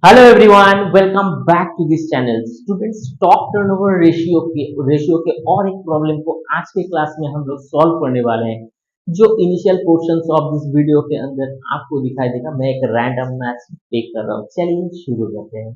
Hello everyone, welcome back to this channel. Students, stock turnover ratio के और एक problem को आज के क्लास में हम लोग सॉल्व करने वाले हैं। जो initial portions of this video के अंदर आपको दिखाई देगा, मैं एक रैंडम मैथ्स टेक कर रहा हूँ। चलिए शुरू करते हैं।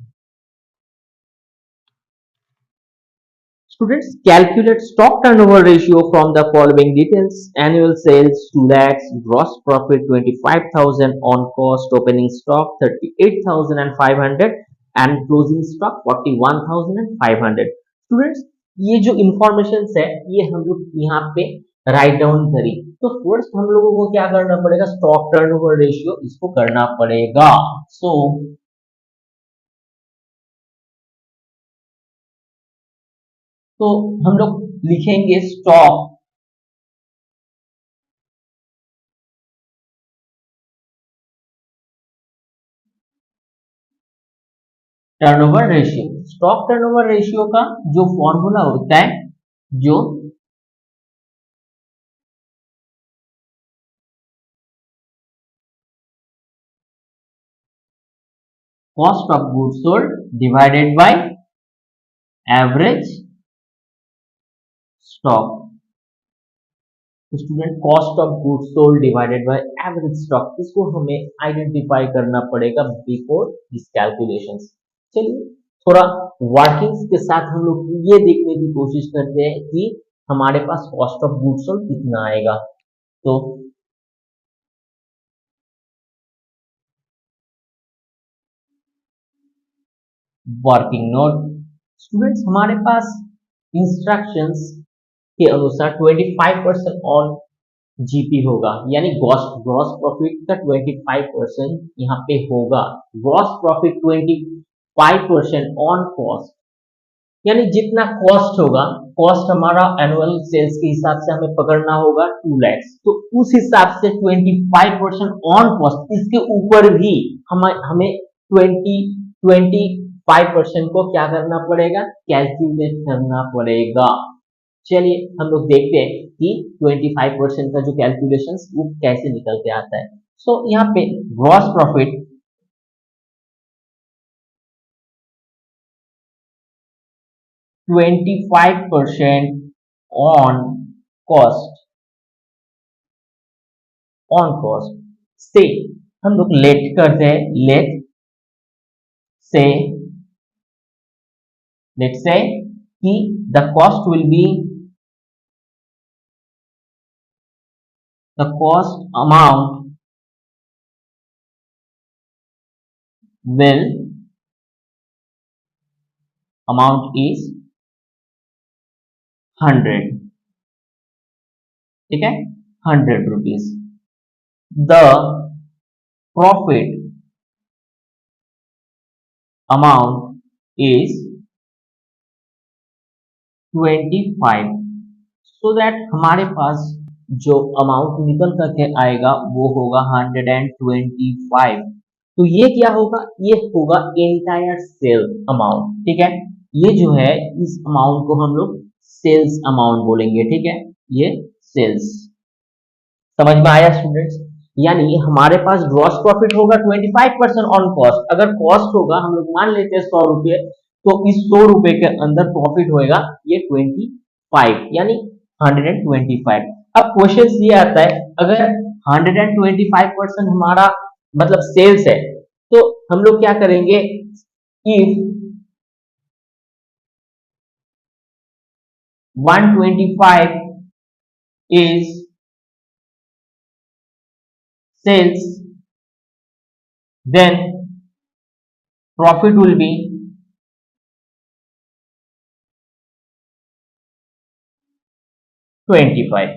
Students, calculate stock turnover ratio from the following details: annual sales 2 lakhs, gross profit 25,000, on cost opening stock 38,500 and closing stock 41,500। Students, ये जो इंफॉर्मेशन है ये हम लोग यहाँ पे राइट डाउन करी। तो फर्स्ट हम लोगों को क्या करना पड़ेगा? स्टॉक टर्नओवर रेशियो इसको करना पड़ेगा। सो तो हम लोग लिखेंगे stock turnover ratio. Stock turnover ratio का जो फॉर्मूला होता है, जो cost of goods sold divided by average stock. Student, cost of goods sold divided by average stock, इसको हमें आइडेंटिफाई करना पड़ेगा बिफोर दिस कैलकुलेशंस। चलिए थोड़ा वर्किंग्स के साथ हम लोग ये देखने की कोशिश करते हैं कि हमारे पास कॉस्ट ऑफ गुड्स सोल्ड कितना आएगा। तो वर्किंग नोट। स्टूडेंट्स, हमारे पास इंस्ट्रक्शंस के अनुसार 25% ऑन जीपी होगा, यानी ग्रॉस ग्रॉस प्रॉफिट का 25% यहाँ पे होगा। ग्रॉस प्रॉफिट 25% ऑन कॉस्ट, यानी जितना कॉस्ट होगा, कॉस्ट हमारा एनुअल सेल्स के हिसाब से हमें पकड़ना होगा 2 लाख, तो उस हिसाब से 25% ऑन कॉस्ट, इसके ऊपर भी हमें 25% को क्या करना पड़ेगा? कैलकुलेट करना पड़ेगा। चलिए हम लोग देखते हैं कि 25% का जो कैलकुलेशन वो कैसे निकल के आता है। सो यहाँ पे gross profit 25% on cost, on cost से हम लोग लेट करते हैं। से लेट से कि the cost will be the cost will amount is 100। ठीक है, 100 rupees. The profit amount is 25, so that हमारे पास जो अमाउंट निकल करके आएगा वो होगा 125। तो ये क्या होगा? ये होगा एंटायर सेल अमाउंट। ठीक है, ये जो है इस अमाउंट को हम लोग सेल्स अमाउंट बोलेंगे। ठीक है, ये सेल्स। समझ में आया स्टूडेंट्स? यानी हमारे पास ग्रॉस प्रॉफिट होगा 25% ऑन कॉस्ट। अगर कॉस्ट होगा, हम लोग मान लेते हैं 100 रुपये, तो इस 100 रुपए के अंदर प्रॉफिट होएगा ये 25, यानी 125। अब क्वेश्चन ये आता है, अगर 125% हमारा मतलब सेल्स है, तो हम लोग क्या करेंगे? If 125 is sales, then profit will be 25।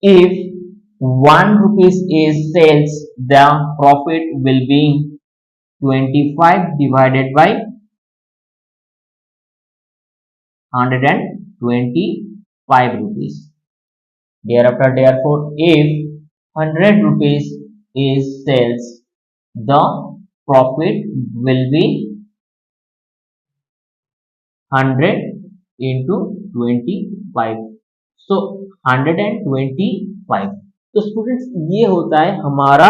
If 1 rupees is sales, the profit will be 25 divided by 125 rupees. Thereafter, therefore, if 100 rupees is sales, the profit will be 100 into 25। सो 125। तो स्टूडेंट्स ये होता है हमारा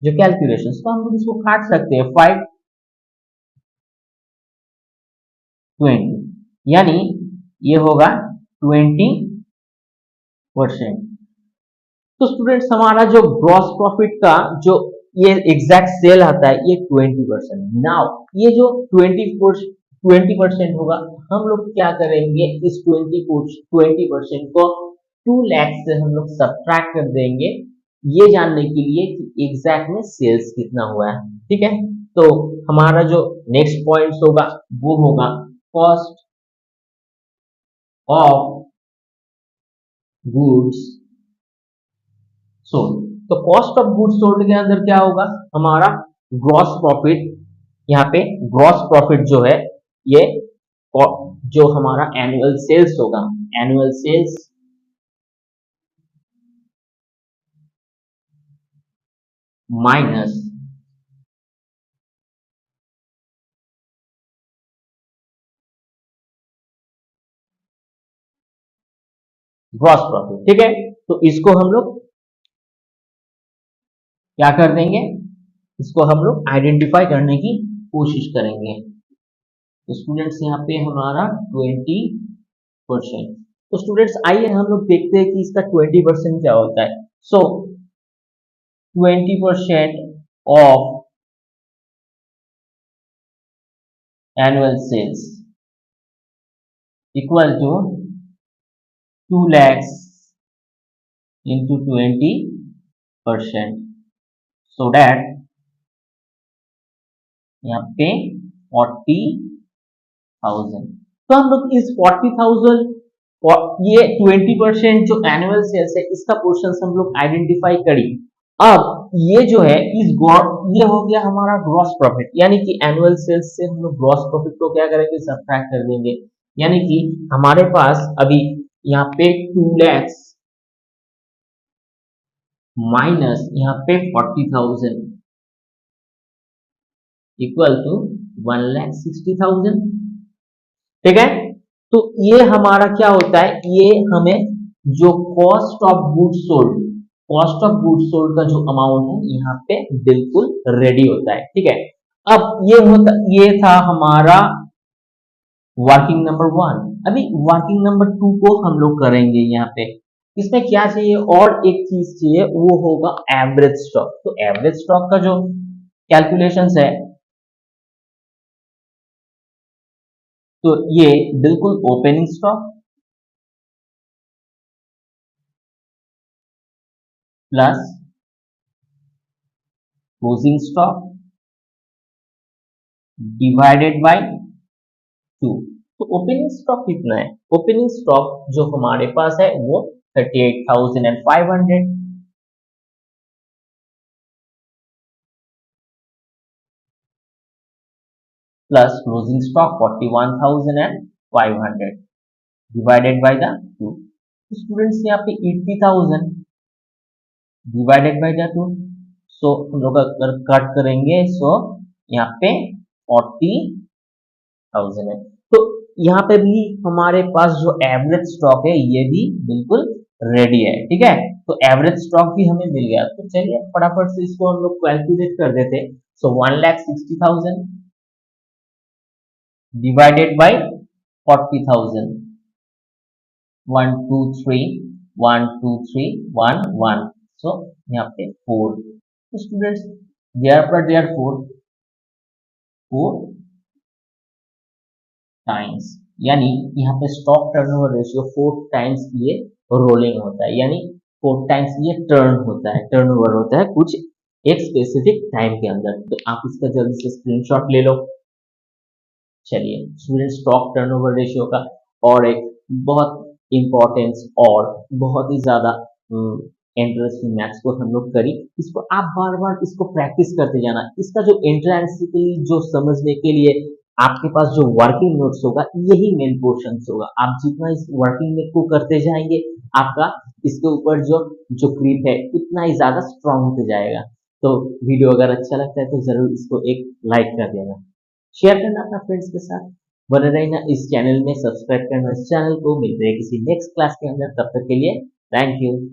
जो कैलकुलेशन। तो हम लोग इसको काट सकते हैं 520, यानी ये होगा 20%। तो स्टूडेंट्स हमारा जो ग्रॉस प्रॉफिट का जो ये एग्जैक्ट सेल आता है ये 20%। नाउ ये जो 20% होगा, हम लोग क्या करेंगे, इस 20% को 2 लाख से हम लोग सब्ट्रैक्ट कर देंगे, ये जानने के लिए कि एग्जैक्ट में सेल्स कितना हुआ है। ठीक है, तो हमारा जो नेक्स्ट पॉइंट होगा वो होगा कॉस्ट ऑफ गुड्स सोल्ड। तो कॉस्ट ऑफ गुड्स सोल्ड के अंदर क्या होगा, हमारा ग्रॉस प्रॉफिट। यहाँ पे ग्रॉस प्रॉफिट जो है ये जो हमारा एनुअल सेल्स होगा, annual sales minus gross profit. ठीक है, तो इसको हम लोग क्या कर देंगे, इसको हम लोग आइडेंटिफाई करने की कोशिश करेंगे। तो स्टूडेंट्स यहाँ पे हमारा 20%। तो स्टूडेंट्स आइए हम लोग देखते हैं कि इसका 20% क्या होता है। So 20% of annual sales equal to 2 lakhs into 20%, so that यहाँ पे 40,000। तो हम लोग इस 40,000 ये 20% जो एनुअल सेल्स है इसका पोर्शन हम लोग आइडेंटिफाई करी। अब ये जो है ये हो गया हमारा ग्रॉस प्रॉफिट, यानी कि एनुअल सेल्स से हम लोग ग्रॉस प्रॉफिट को क्या करेंगे, सब्ट्रैक्ट कर देंगे। यानी कि हमारे पास अभी यहाँ पे 2 lakhs माइनस यहाँ पे 40,000 इक्वल टू 1,60,000। ठीक है, तो ये हमारा क्या होता है, ये हमें जो cost of good sold, cost of good sold का जो अमाउंट है यहाँ पे बिल्कुल रेडी होता है। ठीक है, अब ये था हमारा वर्किंग नंबर 1। अभी वर्किंग नंबर 2 को हम लोग करेंगे। यहाँ पे इसमें क्या चाहिए, और एक चीज चाहिए, वो होगा एवरेज स्टॉक। तो एवरेज स्टॉक का जो कैलकुलेशंस है, तो ये बिल्कुल opening stock plus closing stock divided by 2। तो ओपनिंग स्टॉक कितना है, ओपनिंग स्टॉक जो हमारे पास है वो 38,500 plus closing stock 41,500 divided by the 2। Students यहाँ पे 80,000 डिवाइडेड बाय द 2, सो हम लोग अगर कट करेंगे सो यहाँ पे 40,000 है। तो यहाँ पे भी हमारे पास जो एवरेज स्टॉक है ये भी बिल्कुल रेडी है। ठीक है, तो एवरेज स्टॉक भी हमें मिल गया। तो चलिए फटाफट से इसको हम लोग कैलकुलेट कर देते। सो 1,60,000 डिवाइडेड बाय 40,000, 1 2 3 1 2 3 1 1, सो यहाँ पे 4। तो स्टूडेंट्स देयर 4 टाइम्स, यानी यहाँ पे स्टॉक टर्नओवर रेशियो 4 टाइम्स ये रोलिंग होता है, यानी 4 टाइम्स ये टर्न होता है, टर्नओवर होता है कुछ एक स्पेसिफिक टाइम के अंदर। तो आप इसका जल्दी से स्क्रीनशॉट ले लो। चलिए स्टूडेंट, स्टॉक टर्नओवर रेशियो का और एक बहुत इंपॉर्टेंस और बहुत ही ज्यादा इंटरेस्टिंग मैथ्स को हम लोग करी। इसको आप बार बार इसको प्रैक्टिस करते जाना। इसका जो इंट्रांसिकली जो समझने के लिए आपके पास जो वर्किंग नोट्स होगा यही मेन पोर्शन होगा। आप जितना इस वर्किंग नोट को करते जाएंगे आपका इसके ऊपर जो जो ग्रिप है उतना ही ज्यादा स्ट्रांग होते जाएगा। तो वीडियो अगर अच्छा लगता है तो जरूर इसको एक लाइक कर देना, शेयर करना अपना फ्रेंड्स के साथ। बने रहना इस चैनल में, सब्सक्राइब करना इस चैनल को। मिलते हैं किसी नेक्स्ट क्लास के अंदर, तब तक के लिए थैंक यू।